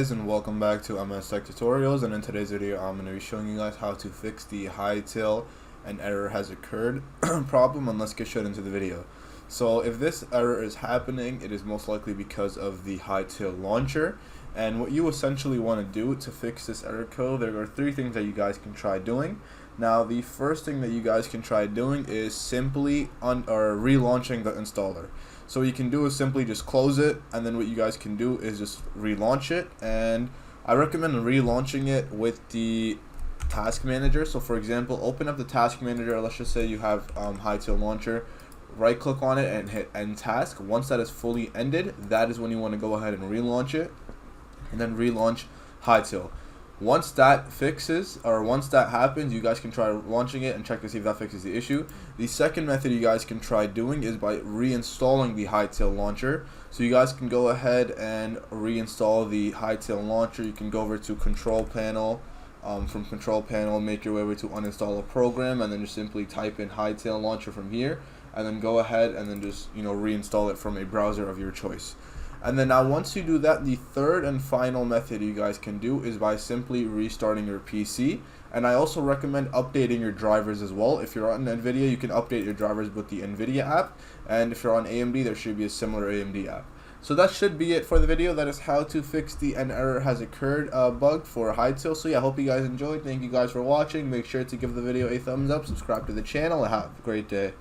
guys, and welcome back to MS Tech Tutorials. And in today's video I'm going to be showing you guys how to fix the Hytale "an error has occurred" problem, and let's get straight into the video. So if this error is happening, it is most likely because of the Hytale launcher. And what you essentially want to do to fix this error code, there are three things that you guys can try doing. Now the first thing that you guys can try doing is simply relaunching the installer. So what you can do is simply just close it, and then what you guys can do is just relaunch it. And I recommend relaunching it with the task manager. So for example, open up the task manager. Let's just say you have Hytale launcher. Right click on it and hit end task. Once that is fully ended, that is when you want to go ahead and relaunch it, and then relaunch Hytale. Once that fixes, or once that happens, you guys can try launching it and check to see if that fixes the issue. The second method you guys can try doing is by reinstalling the Hytale launcher. So you guys can go ahead and reinstall the Hytale launcher. You can go over to control panel. From control panel, make your way over to uninstall a program, and then just simply type in Hytale launcher from here, and then go ahead and then just reinstall it from a browser of your choice. And then now once you do that, the third and final method you guys can do is by simply restarting your PC. And I also recommend updating your drivers as well. If you're on NVIDIA, you can update your drivers with the NVIDIA app, and if you're on AMD, there should be a similar AMD app. So that should be it for the video. That is how to fix the "an error has occurred" bug for Hytale. So yeah, I hope you guys enjoyed. Thank you guys for watching. Make sure to give the video a thumbs up, subscribe to the channel, and have a great day.